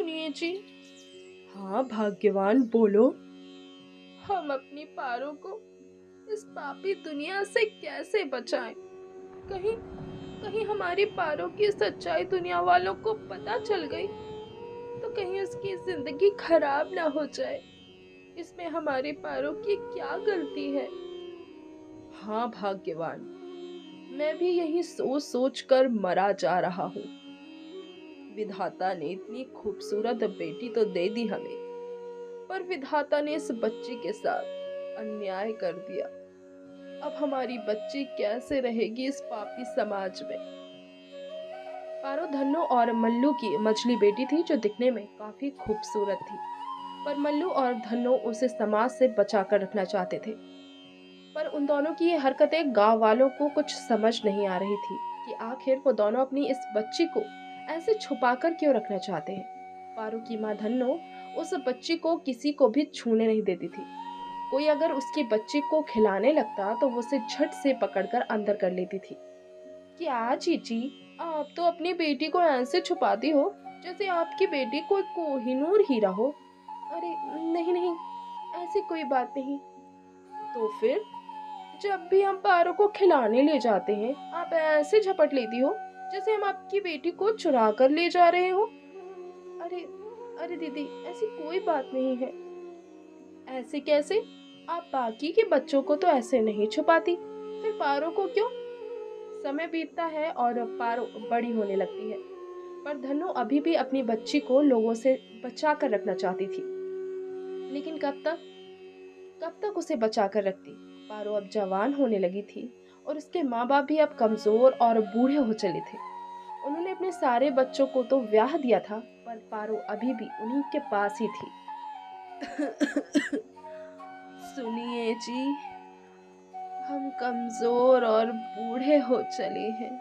सुनिए जी। हाँ भाग्यवान, बोलो। हम अपनी पारों को इस पापी दुनिया से कैसे बचाएं? कहीं कहीं हमारी पारों की सच्चाई दुनिया वालों को पता चल गई तो कहीं उसकी जिंदगी खराब ना हो जाए। इसमें हमारे पारों की क्या गलती है? हाँ भाग्यवान, मैं भी यही सोच सोच कर मरा जा रहा हूँ। विधाता ने इतनी खूबसूरत बेटी तो दे दी हमें, पर विधाता ने इस बच्ची के साथ अन्याय कर दिया। अब हमारी बच्ची कैसे रहेगी इस पापी समाज में? पारो धन्नो और मल्लू की मछली बेटी थी, जो दिखने में काफी खूबसूरत थी। पर मल्लू और धन्नो उसे समाज से बचा कर रखना चाहते थे। पर उन दोनों की ये हरकतें गांव वालों को कुछ समझ नहीं आ रही थी कि आखिर वो दोनों अपनी इस बच्ची को ऐसे छुपाकर क्यों रखना चाहते हैं। पारो की माँ धन्नो उस बच्ची को किसी को भी छूने नहीं देती थी। कोई अगर उसकी बच्ची को खिलाने लगता तो वो उसे झट से पकड़कर अंदर कर लेती थी। क्या चीची, आप तो अपनी बेटी को ऐसे छुपाती हो जैसे आपकी बेटी कोई कोहिनूर हीरा हो। अरे नहीं नहीं, ऐसी कोई बात नहीं। तो फिर जब भी हम पारो को खिलाने ले जाते हैं, आप ऐसे झपट लेती हो जैसे हम आपकी बेटी को चुरा कर ले जा रहे हो। अरे अरे दीदी, ऐसी कोई बात नहीं है। ऐसे कैसे? आप बाकी के बच्चों को तो ऐसे नहीं छुपाती, फिर पारो को क्यों? समय बीतता है और पारो बड़ी होने लगती है, पर धनु अभी भी अपनी बच्ची को लोगों से बचा कर रखना चाहती थी। लेकिन कब तक उसे बचा कर रखती? पारो अब जवान होने लगी थी और उसके माँ बाप भी अब कमजोर और बूढ़े हो चले थे। उन्होंने अपने सारे बच्चों को तो ब्याह दिया था, पर पारो अभी भी उन्हीं के पास ही थी। सुनिए जी, हम कमजोर और बूढ़े हो चले हैं।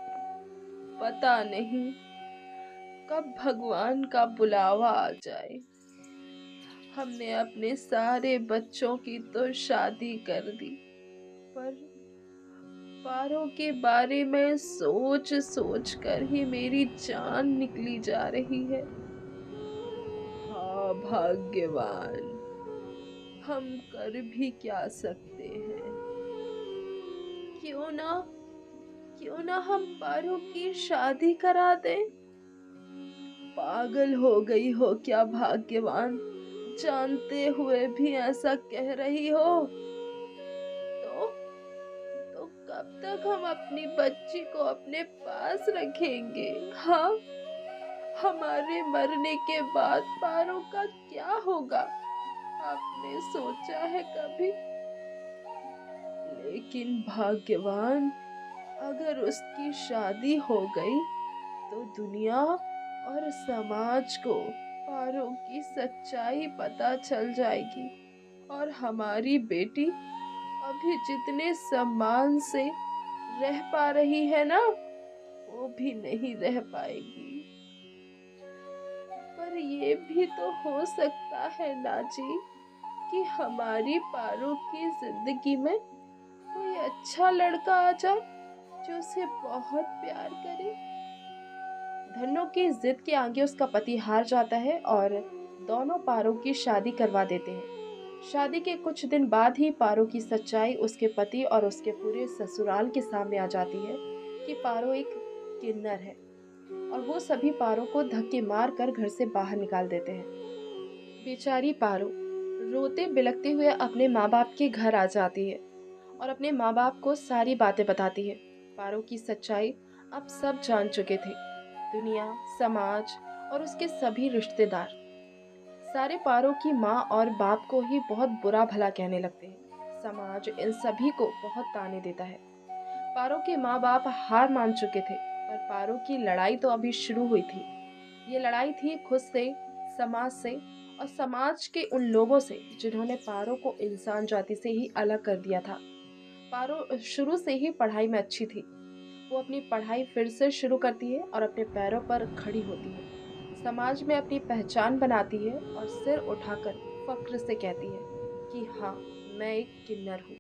पता नहीं कब भगवान का बुलावा आ जाए। हमने अपने सारे बच्चों की तो शादी कर दी, पर पारों के बारे में सोच सोच कर ही मेरी जान निकली जा रही है। हाँ भाग्यवान, हम कर भी क्या सकते हैं? क्यों ना क्यों ना हम पारों की शादी करा दें? पागल हो गई हो क्या भाग्यवान? जानते हुए भी ऐसा कह रही हो? तो तो कब तक हम अपनी बच्ची को अपने पास रखेंगे? हाँ, हमारे मरने के बाद पारो का क्या होगा? आपने सोचा है कभी? लेकिन भाग्यवान, अगर उसकी शादी हो गई तो दुनिया और समाज को पारो की सच्चाई पता चल जाएगी और हमारी बेटी अभी जितने सम्मान से रह पा रही है ना, वो भी नहीं रह पाएगी। पर ये भी तो हो सकता है ना जी, कि हमारी पारो की जिंदगी में कोई अच्छा लड़का आ जाए जो उसे बहुत प्यार करे। धन्नो की जिद के आगे उसका पति हार जाता है और दोनों पारो की शादी करवा देते हैं। शादी के कुछ दिन बाद ही पारो की सच्चाई उसके पति और उसके पूरे ससुराल के सामने आ जाती है कि पारो एक किन्नर है, और वो सभी पारो को धक्के मार कर घर से बाहर निकाल देते हैं। बेचारी पारो रोते बिलखते हुए अपने माँ बाप के घर आ जाती है और अपने माँ बाप को सारी बातें बताती है। पारो की सच्चाई अब सब जान चुके थे। दुनिया, समाज और उसके सभी रिश्तेदार सारे पारो की माँ और बाप को ही बहुत बुरा भला कहने लगते हैं। समाज इन सभी को बहुत ताने देता है। पारो के माँ बाप हार मान चुके थे, पर पारो की लड़ाई तो अभी शुरू हुई थी। ये लड़ाई थी खुद से, समाज से और समाज के उन लोगों से जिन्होंने पारो को इंसान जाति से ही अलग कर दिया था। पारो शुरू से ही पढ़ाई में अच्छी थी। वो अपनी पढ़ाई फिर से शुरू करती है और अपने पैरों पर खड़ी होती है। समाज में अपनी पहचान बनाती है और सिर उठाकर फक्र से कहती है कि हाँ, मैं एक किन्नर हूँ।